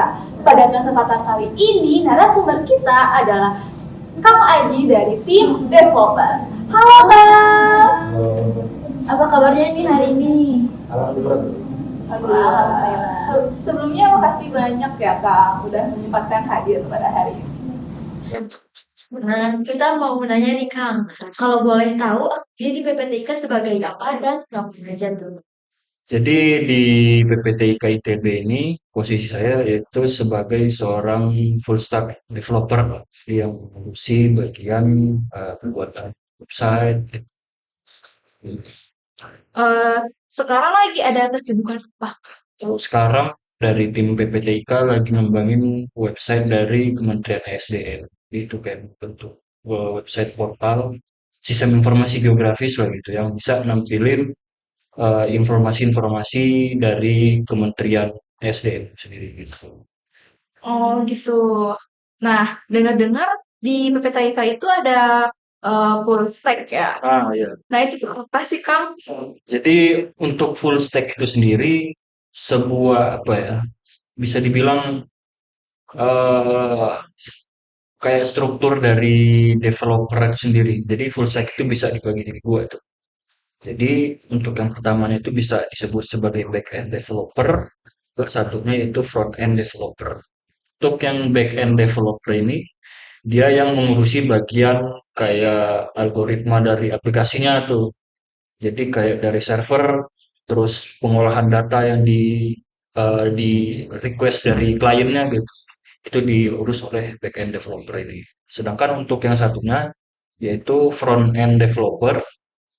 Informatika. Pada kesempatan kali ini, narasumber kita adalah Kang Aji dari tim developer. Halo Kang. Apa kabarnya nih hari ini? Alhamdulillah. Sebelumnya makasih banyak ya Kang udah menyempatkan hadir pada hari ini. Nah, kita mau menanya nih Kang, kalau boleh tahu, dia di PPTIK sebagai apa dan ngapain aja tuh? Jadi di PPTIK ITB ini posisi saya yaitu sebagai seorang full stack developer, Pak. Jadi yang mengurusi bagian pembuatan website. Eh, Sekarang lagi ada kesibukan apa? Kalau sekarang dari tim PPTIK lagi ngembangin website dari Kementerian ESDM. Itu kayak bentuk website portal sistem informasi geografis lah gitu yang bisa nampilin informasi-informasi dari Kementerian SDM sendiri gitu. Oh gitu. Nah, dengar-dengar di PPTIK itu ada full stack ya. Ah ya. Nah itu apa sih Kang? Jadi untuk full stack itu sendiri sebuah apa ya? Bisa dibilang eh kayak struktur dari developer itu sendiri. Jadi full stack itu bisa dibagi jadi dua itu. Jadi untuk yang pertamanya itu bisa disebut sebagai back end developer, terus satunya itu front end developer. Untuk yang back end developer ini dia yang mengurusi bagian kayak algoritma dari aplikasinya tuh. Jadi kayak dari server, terus pengolahan data yang di request dari kliennya gitu. Itu diurus oleh backend developer ini. Sedangkan untuk yang satunya yaitu front end developer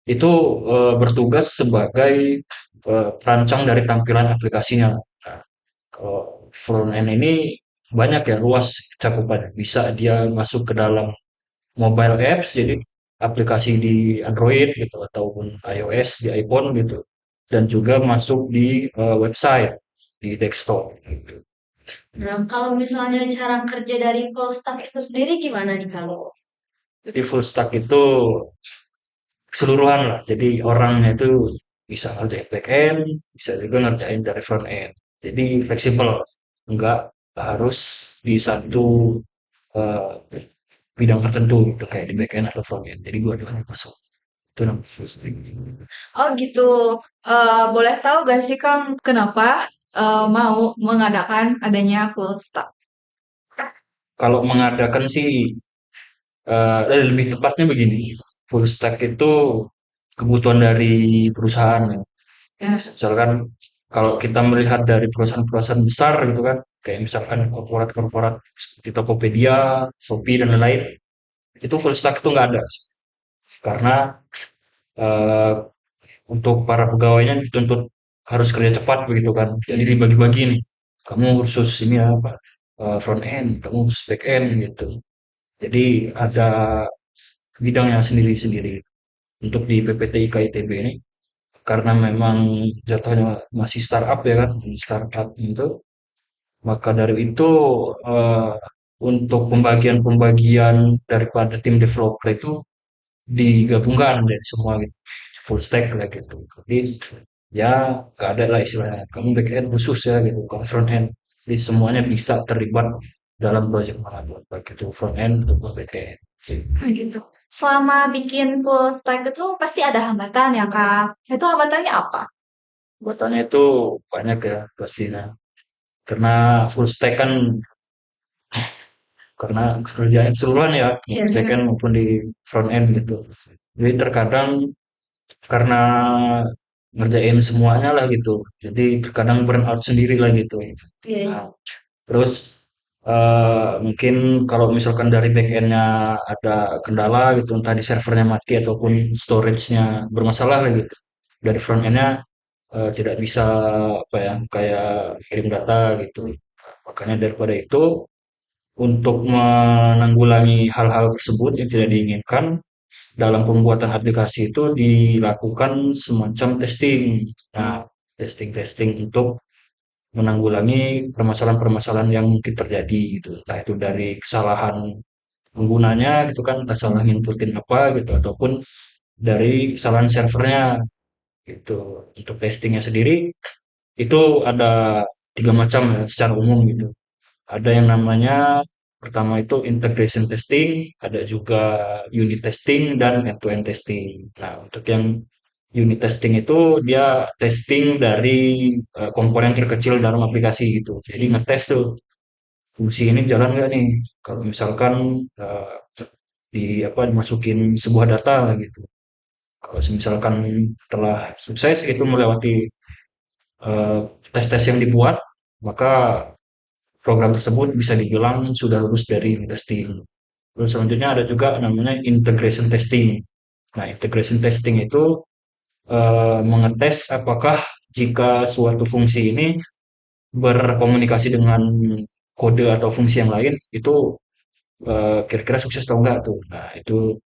itu bertugas sebagai perancang dari tampilan aplikasinya. Nah, kalau front end ini banyak ya luas cakupannya. Bisa dia masuk ke dalam mobile apps, jadi aplikasi di Android gitu ataupun iOS di iPhone gitu. Dan juga masuk di website di desktop gitu. Nah, kalau misalnya cara kerja dari full stack itu sendiri gimana nih kalau? Jadi full stack itu keseluruhan lah. Jadi orangnya itu bisa ngerjain back end, bisa juga ngerjain dari front end. Jadi fleksibel, enggak harus di satu eh, bidang tertentu gitu kayak di back end atau front end. Jadi dua-duanya masuk. Itu namanya full stack. Oh gitu. Boleh tahu gak sih Kang kenapa mau mengadakan adanya full stack? Kalau mengadakan sih lebih tepatnya begini, full stack itu kebutuhan dari perusahaan ya. Ya. Misalkan kalau kita melihat dari perusahaan-perusahaan besar gitu kan, kayak misalkan korporat-korporat seperti Tokopedia, Shopee dan lain-lain, itu full stack itu nggak ada. Karena eh, untuk para pegawainya dituntut harus kerja cepat begitu kan. Jadi dibagi-bagi nih. Kamu khusus ini apa? Front end, kamu khusus back end gitu. Jadi ada bidangnya sendiri-sendiri. Untuk di PPTIK ITB ini karena memang jatuhnya masih startup ya kan, startup itu, maka dari itu eh, untuk pembagian-pembagian daripada tim developer itu digabungkan dari semua gitu, full stack lah gitu. Jadi ya gak ada lah istilahnya kamu back end khusus ya gitu, kamu front end. Jadi semuanya bisa terlibat dalam project manapun, baik itu front end ataupun back end. Ah, gitu. Selama bikin full stack itu pasti ada hambatan ya Kak. Itu hambatannya apa? Buatannya itu banyak ya pastinya. Karena full stack kan karena kerjaan keseluruhan ya, Iya, back end maupun di front end gitu. Jadi terkadang karena ngerjain semuanya lah gitu. Jadi terkadang burn out sendiri lah gitu. iya, iya. Nah, terus mungkin kalau misalkan dari back endnya ada kendala gitu, entah di servernya mati ataupun storage-nya bermasalah lah gitu. Dari front endnya tidak bisa apa ya kayak kirim data gitu. Makanya daripada itu untuk menanggulangi hal-hal tersebut yang tidak diinginkan dalam pembuatan aplikasi itu dilakukan semacam testing. Nah, testing-testing untuk menanggulangi permasalahan-permasalahan yang mungkin terjadi gitu. Entah itu dari kesalahan penggunanya gitu kan, entah salah nginputin apa gitu ataupun dari kesalahan servernya gitu. Untuk testingnya sendiri itu ada tiga macam ya secara umum gitu. Ada yang namanya pertama itu integration testing, ada juga unit testing dan end-to-end testing. Nah, untuk yang unit testing itu dia testing dari komponen terkecil dalam aplikasi gitu. Jadi ngetes tuh fungsi ini jalan nggak nih? Kalau misalkan eh, di apa dimasukin sebuah data lah gitu. Kalau misalkan telah sukses itu melewati eh, tes-tes yang dibuat, maka program tersebut bisa dibilang sudah lulus dari testing. Terus selanjutnya ada juga namanya integration testing. Nah, integration testing itu mengetes apakah jika suatu fungsi ini berkomunikasi dengan kode atau fungsi yang lain itu kira-kira sukses atau enggak tuh. Nah, itu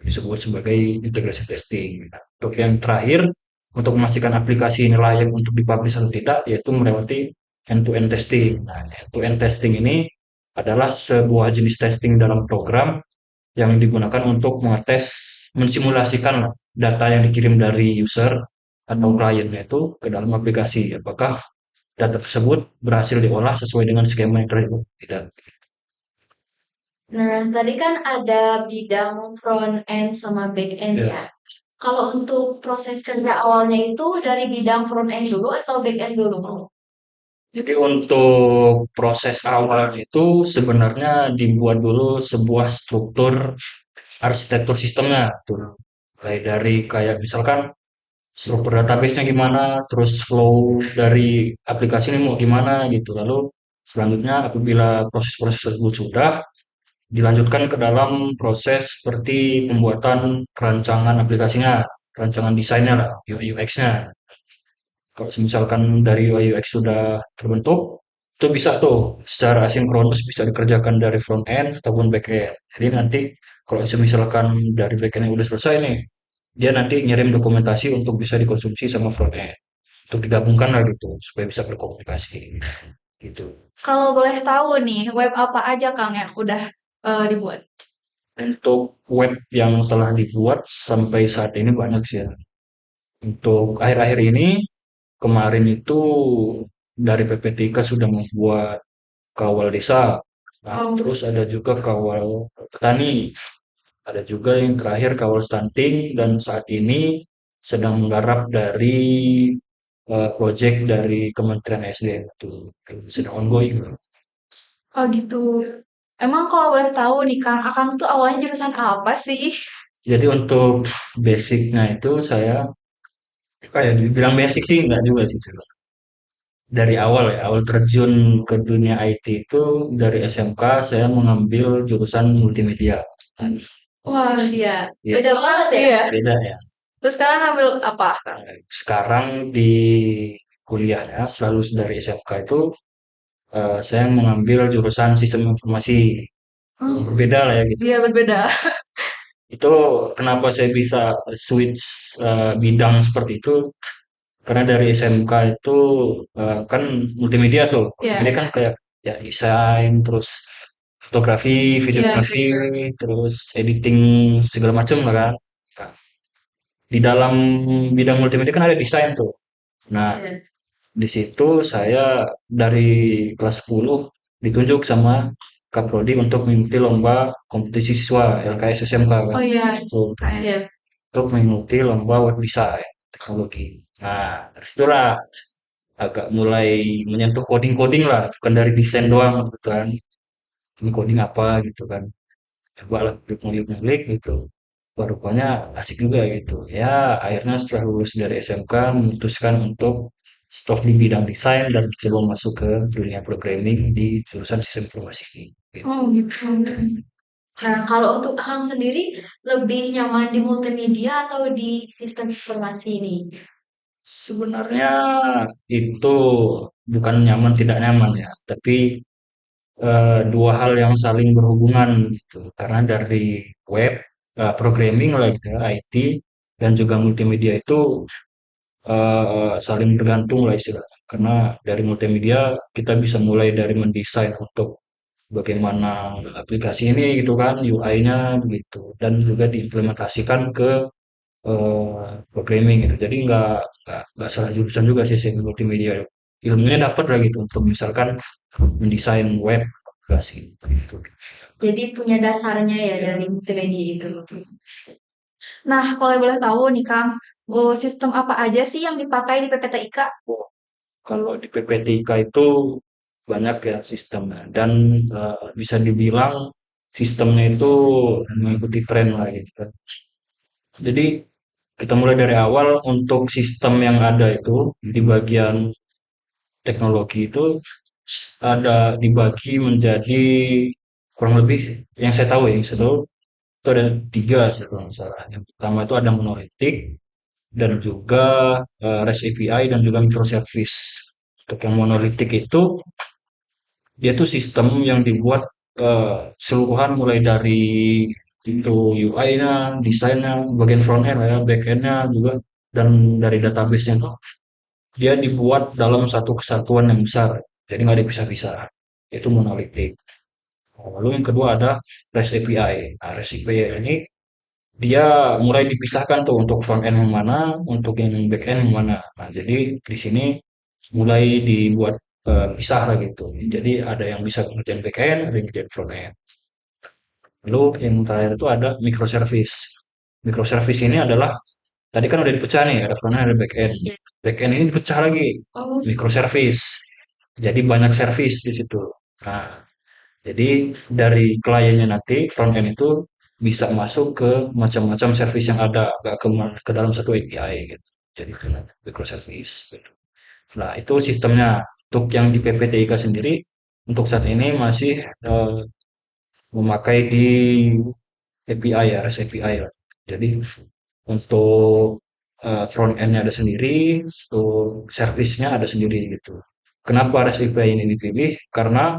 disebut sebagai integration testing. Nah, untuk yang terakhir, untuk memastikan aplikasi ini layak untuk dipublish atau tidak, yaitu melewati end-to-end testing. Nah, end-to-end testing ini adalah sebuah jenis testing dalam program yang digunakan untuk mengetes, mensimulasikan lah, data yang dikirim dari user atau kliennya itu ke dalam aplikasi. Apakah data tersebut berhasil diolah sesuai dengan skema yang telah dibuat? Tidak. Nah, tadi kan ada bidang front end sama back end Ya. ya. Kalau untuk proses kerja awalnya itu dari bidang front end dulu atau back end dulu? Jadi untuk proses awal itu sebenarnya dibuat dulu sebuah struktur arsitektur sistemnya tuh. Mulai dari kayak misalkan struktur database-nya gimana, terus flow dari aplikasi ini mau gimana gitu. Lalu selanjutnya apabila proses-proses tersebut sudah dilanjutkan ke dalam proses seperti pembuatan rancangan aplikasinya, rancangan desainnya lah, UI UX-nya. Kalau misalkan dari UI UX sudah terbentuk, itu bisa tuh secara asinkronus bisa dikerjakan dari front end ataupun back end. Jadi nanti kalau misalkan dari back end yang udah selesai nih, dia nanti ngirim dokumentasi untuk bisa dikonsumsi sama front end. Untuk digabungkan lah gitu, supaya bisa berkomunikasi. Gitu. Kalau boleh tahu nih, web apa aja Kang yang udah dibuat? Untuk web yang telah dibuat sampai saat ini banyak sih ya. Untuk akhir-akhir ini, kemarin itu dari PPTK sudah membuat kawal desa. Nah, Oh, terus ada juga kawal petani. Ada juga yang terakhir kawal stunting dan saat ini sedang menggarap dari project dari Kementerian SDM itu sedang ongoing. oh gitu. Emang kalau boleh tahu nih Kang, Akang tuh awalnya jurusan apa sih? Jadi untuk basicnya itu saya kayak dibilang basic sih enggak juga sih sebenarnya. Dari awal ya, awal terjun ke dunia IT itu dari SMK saya mengambil jurusan multimedia. Nah, Wah, iya. yes, Beda banget ya? Iya. beda ya. Terus sekarang ambil apa, Kang? Sekarang di kuliahnya selalu dari SMK itu saya mengambil jurusan sistem informasi. Oh, Berbeda lah ya gitu. iya berbeda. Itu kenapa saya bisa switch bidang seperti itu? Karena dari SMK itu kan multimedia tuh. Iya, Ini kan kayak ya desain, terus fotografi, iya. videografi, terus editing segala macam lah kan. Nah, di dalam bidang multimedia kan ada desain tuh. Nah, Iya. di situ saya dari kelas 10 ditunjuk sama Kaprodi untuk mengikuti lomba kompetisi siswa LKS SMK Oh kan. iya, Tuh, iya. untuk mengikuti lomba web design teknologi. Nah, dari situlah agak mulai menyentuh coding-coding lah, bukan dari desain doang gitu kan. Ini coding apa gitu kan. Coba lah ngulik-ngulik gitu. Wah, rupanya asik juga gitu. Ya, akhirnya setelah lulus dari SMK memutuskan untuk stop di bidang desain dan coba masuk ke dunia programming di jurusan sistem informasi. Gitu. Oh gitu. Nah, kalau untuk Akang sendiri lebih nyaman di multimedia atau di sistem informasi ini? Sebenarnya itu bukan nyaman tidak nyaman ya, tapi dua hal yang saling berhubungan gitu. Karena dari web, programming lah gitu ya, IT dan juga multimedia itu saling bergantung lah istilahnya. Karena dari multimedia kita bisa mulai dari mendesain untuk bagaimana aplikasi ini gitu kan, UI-nya gitu, dan juga diimplementasikan ke programming gitu. Jadi nggak salah jurusan juga sih multimedia. Ilmunya dapat lah gitu untuk misalkan mendesain web aplikasi gitu. Jadi punya dasarnya ya dari multimedia itu. Nah, kalau boleh tahu nih Kang, sistem apa aja sih yang dipakai di PPTIK? Kalau di PPTK itu banyak ya sistemnya dan bisa dibilang sistemnya itu mengikuti tren lah gitu kan. Jadi kita mulai dari awal untuk sistem yang ada itu di bagian teknologi itu ada dibagi menjadi kurang lebih yang saya tahu itu ada tiga sih kalau nggak salah. Yang pertama itu ada monolitik dan juga REST API dan juga microservice. Untuk yang monolitik itu dia tuh sistem yang dibuat seluruhan mulai dari itu UI-nya, desainnya, bagian front end ya, back end-nya juga dan dari database-nya tuh dia dibuat dalam satu kesatuan yang besar. Jadi nggak dipisah-pisah. Itu monolitik. Lalu yang kedua ada REST API. Nah, REST API ini dia mulai dipisahkan tuh untuk front end yang mana, untuk yang back end yang mana. Nah, jadi di sini mulai dibuat pisah lah gitu. Jadi ada yang bisa ngerjain back end, ada yang ngerjain front end. Lalu yang terakhir itu ada microservice. Microservice ini adalah tadi kan udah dipecah nih, ada front end, ada back end. Back end ini dipecah lagi, Oh, microservice. Jadi banyak service di situ. Nah, jadi dari kliennya nanti front end itu bisa masuk ke macam-macam service yang ada, gak ke dalam satu API gitu. Jadi itu microservice. Gitu. Nah, itu sistemnya. Untuk yang di PPTIK sendiri, untuk saat ini masih memakai di API ya, REST API lah. Jadi untuk front end-nya ada sendiri, untuk service-nya ada sendiri gitu. Kenapa REST API ini dipilih? Karena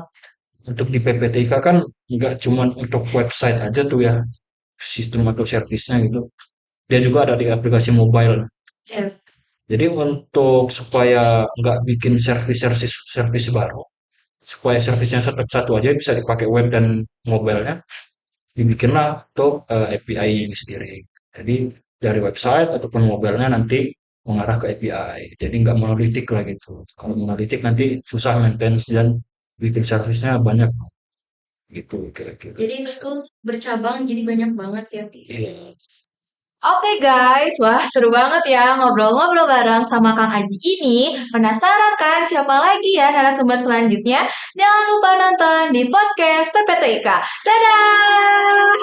untuk di PPTK kan nggak cuma untuk website aja tuh ya sistem atau servisnya gitu. Dia juga ada di aplikasi mobile. ya. Jadi untuk supaya nggak bikin servis baru, supaya servisnya satu, satu aja bisa dipakai web dan mobilenya, dibikinlah untuk API ini sendiri. Jadi dari website ataupun mobilenya nanti mengarah ke API. Jadi nggak monolitik lah gitu. Kalau monolitik nanti susah maintenance dan bikin servisnya banyak gitu kira-kira. Jadi itu tuh bercabang jadi banyak banget ya. Iya. Oke guys, wah seru banget ya ngobrol-ngobrol bareng sama Kang Aji ini. Penasaran kan siapa lagi ya narasumber selanjutnya? Jangan lupa nonton di podcast PPTIK. Dadah!